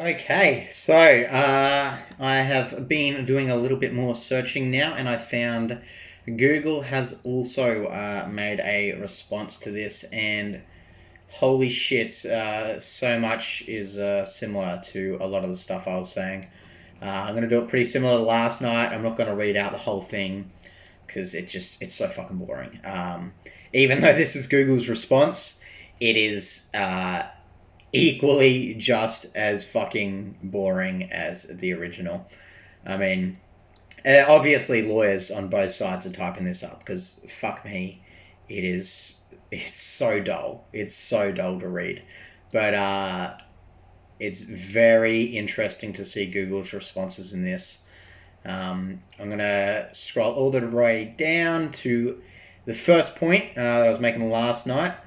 Okay, so I have been doing a little bit more searching now, and I found Google has also made a response to this, and holy shit, so much is similar to a lot of the stuff I was saying. I'm going to do it pretty similar to last night. I'm not going to read out the whole thing because it's so fucking boring. Even though this is Google's response, it is equally just as fucking boring as the original. I mean, obviously lawyers on both sides are typing this up because fuck me, it's so dull. It's so dull to read, but it's very interesting to see Google's responses in this. I'm gonna scroll all the way down to the first point that I was making last night.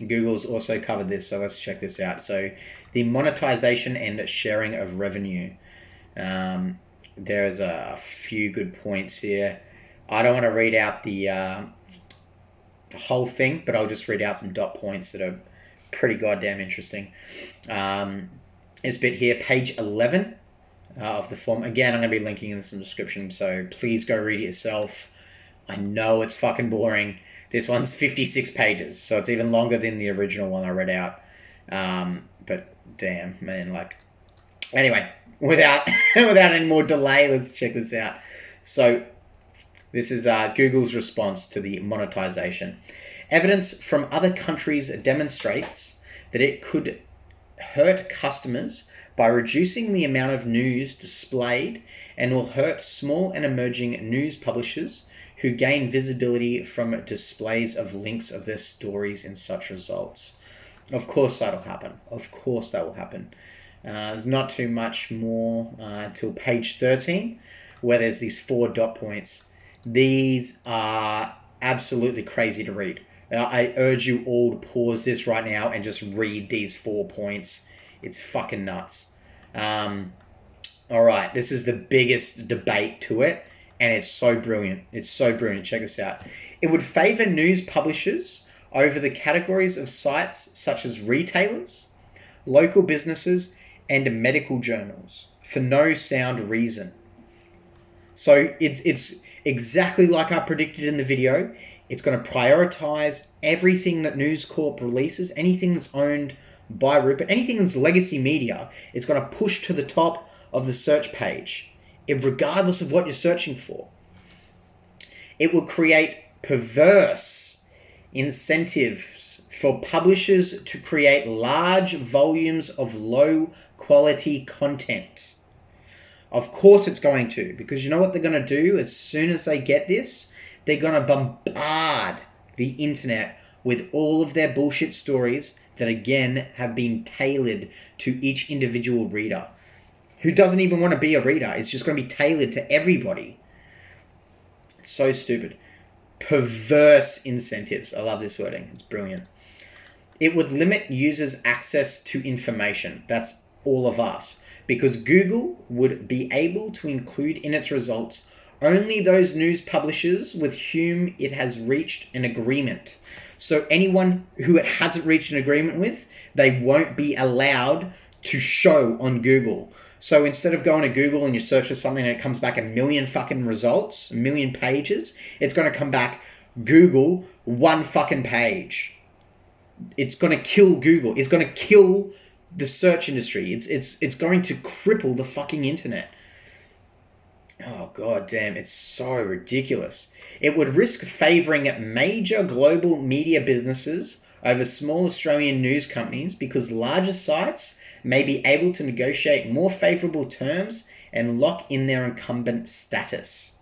Google's also covered this, so let's check this out. So, the monetization and sharing of revenue. There's a few good points here. I don't want to read out the whole thing, but I'll just read out some dot points that are pretty goddamn interesting. This bit here, page 11 of the form. Again, I'm going to be linking this in the description, so please go read it yourself. I know it's fucking boring. This one's 56 pages, so it's even longer than the original one I read out. But damn, man, like... Anyway, without any more delay, let's check this out. So, this is Google's response to the monetization. Evidence from other countries demonstrates that it could hurt customers by reducing the amount of news displayed and will hurt small and emerging news publishers who gain visibility from displays of links of their stories in such results. Of course that'll happen. Of course that will happen. There's not too much more until page 13, where there's these 4 dot points. These are absolutely crazy to read. I urge you all to pause this right now and just read these 4 points. It's fucking nuts. Alright, this is the biggest debate to it. And it's so brilliant. It's so brilliant. Check this out. It would favor news publishers over the categories of sites such as retailers, local businesses, and medical journals for no sound reason. So it's exactly like I predicted in the video. It's going to prioritize everything that News Corp releases, anything that's owned by Rupert, anything that's legacy media. It's going to push to the top of the search page, regardless of what you're searching for. It will create perverse incentives for publishers to create large volumes of low quality content. Of course it's going to, because you know what they're going to do as soon as they get this? They're going to bombard the internet with all of their bullshit stories that again have been tailored to each individual reader who doesn't even want to be a reader. It's just going to be tailored to everybody. It's so stupid. Perverse incentives. I love this wording. It's brilliant. It would limit users' access to information. That's all of us. Because Google would be able to include in its results only those news publishers with whom it has reached an agreement. So anyone who it hasn't reached an agreement with, they won't be allowed to show on Google. So instead of going to Google and you search for something and it comes back a million fucking results, a million pages, it's going to come back Google 1 fucking page. It's going to kill Google. It's going to kill the search industry. It's going to cripple the fucking internet. Oh god damn, it's so ridiculous. It would risk favouring major global media businesses over small Australian news companies because larger sites may be able to negotiate more favourable terms and lock in their incumbent status.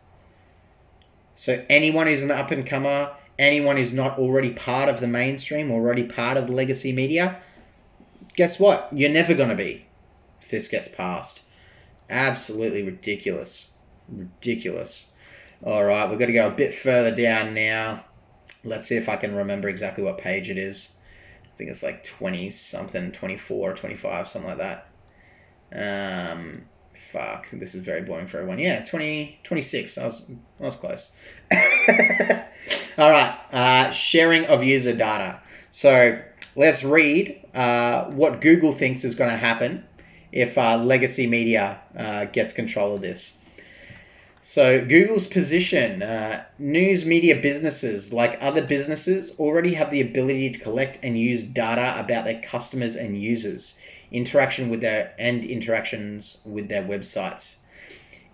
So anyone who's an up-and-comer, anyone who's not already part of the mainstream, already part of the legacy media, guess what? You're never going to be if this gets passed. Absolutely ridiculous. Ridiculous. Alright, we've got to go a bit further down now. Let's see if I can remember exactly what page it is. I think it's like 20-something, 24 or 25, something like that. Fuck, this is very boring for everyone. Yeah, 26. I was close. Alright, sharing of user data. So, let's read what Google thinks is going to happen if legacy media gets control of this. So Google's position, news media businesses, like other businesses, already have the ability to collect and use data about their customers and users, interactions with their websites.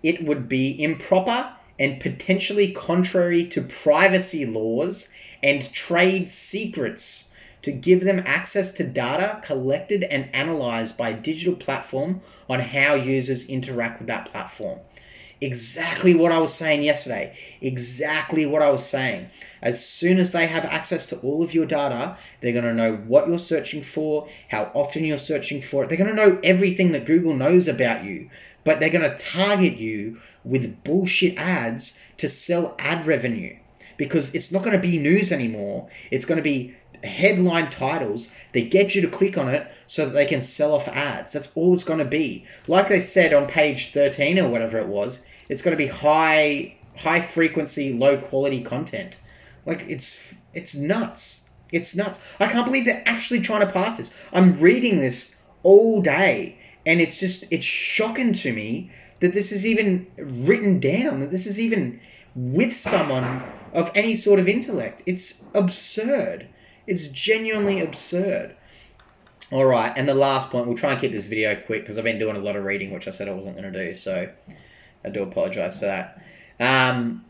It would be improper and potentially contrary to privacy laws and trade secrets to give them access to data collected and analyzed by a digital platform on how users interact with that platform. Exactly what I was saying yesterday. Exactly what I was saying. As soon as they have access to all of your data, they're going to know what you're searching for, how often you're searching for it. They're going to know everything that Google knows about you, but they're going to target you with bullshit ads to sell ad revenue, because it's not going to be news anymore. It's going to be headline titles. They get you to click on it so that they can sell off ads. That's all it's going to be. Like they said on page 13 or whatever it was, it's going to be high frequency, low quality content. Like it's nuts. It's nuts. I can't believe they're actually trying to pass this. I'm reading this all day and it's shocking to me that this is even written down, that this is even with someone of any sort of intellect. It's absurd. It's genuinely absurd. All right, and the last point, we'll try and keep this video quick because I've been doing a lot of reading, which I said I wasn't going to do, so I do apologise for that. I'm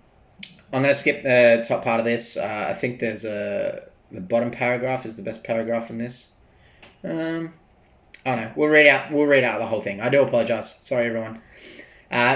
going to skip the top part of this. I think there's the bottom paragraph is the best paragraph from this. Oh no, we'll read out the whole thing. I do apologise. Sorry, everyone.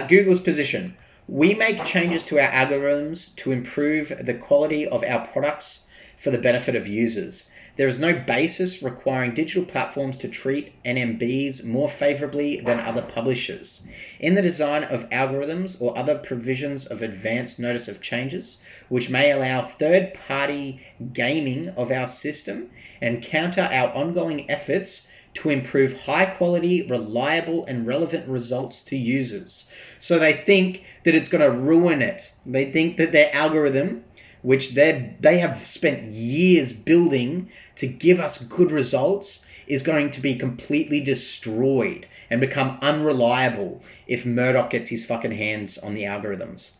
Google's position. We make changes to our algorithms to improve the quality of our products for the benefit of users. There is no basis requiring digital platforms to treat NMBs more favorably than other publishers. In the design of algorithms or other provisions of advanced notice of changes, which may allow third-party gaming of our system and counter our ongoing efforts to improve high-quality, reliable, and relevant results to users. So they think that it's going to ruin it. They think that their algorithm, which they have spent years building to give us good results, is going to be completely destroyed and become unreliable if Murdoch gets his fucking hands on the algorithms.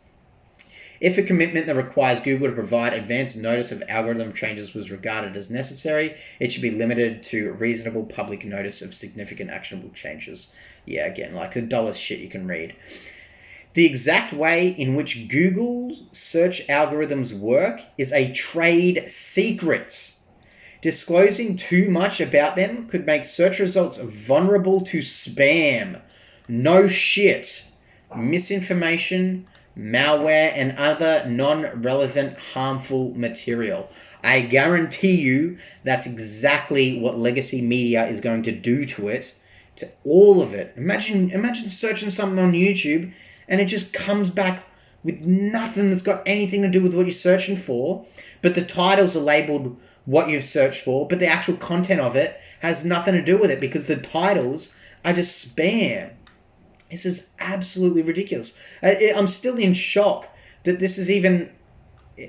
If a commitment that requires Google to provide advance notice of algorithm changes was regarded as necessary, it should be limited to reasonable public notice of significant actionable changes. Yeah, again, like the dullest shit you can read. The exact way in which Google's search algorithms work is a trade secret. Disclosing too much about them could make search results vulnerable to spam. No shit. Misinformation, malware, and other non-relevant harmful material. I guarantee you that's exactly what legacy media is going to do to it, to all of it. Imagine searching something on YouTube and it just comes back with nothing that's got anything to do with what you're searching for, but the titles are labeled what you've searched for, but the actual content of it has nothing to do with it because the titles are just spam. This is absolutely ridiculous. I'm still in shock that this is even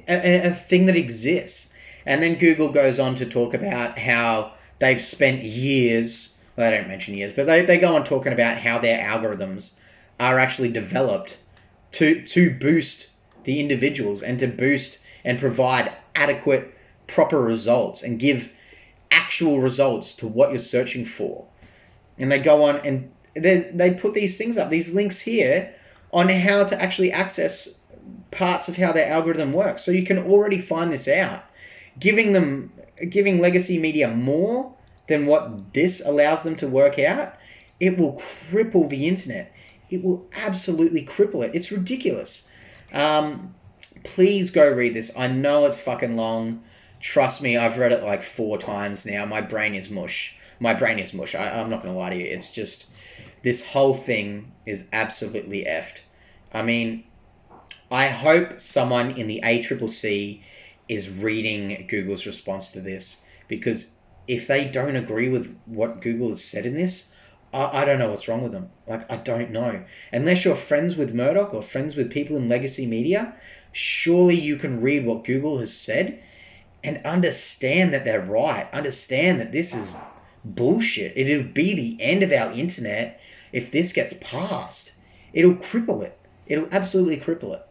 a thing that exists. And then Google goes on to talk about how they've spent years, well, they don't mention years, but they go on talking about how their algorithms are actually developed to boost the individuals and to boost and provide adequate, proper results and give actual results to what you're searching for. And they go on and they put these things up, these links here on how to actually access parts of how their algorithm works. So you can already find this out. Giving legacy media more than what this allows them to work out, it will cripple the internet. It will absolutely cripple it. It's ridiculous. Please go read this. I know it's fucking long. Trust me, I've read it like 4 times now. My brain is mush. I'm not going to lie to you. It's just, this whole thing is absolutely effed. I mean, I hope someone in the ACCC is reading Google's response to this, because if they don't agree with what Google has said in this, I don't know what's wrong with them. Like, I don't know. Unless you're friends with Murdoch or friends with people in legacy media, surely you can read what Google has said and understand that they're right. Understand that this is bullshit. It'll be the end of our internet if this gets passed. It'll cripple it. It'll absolutely cripple it.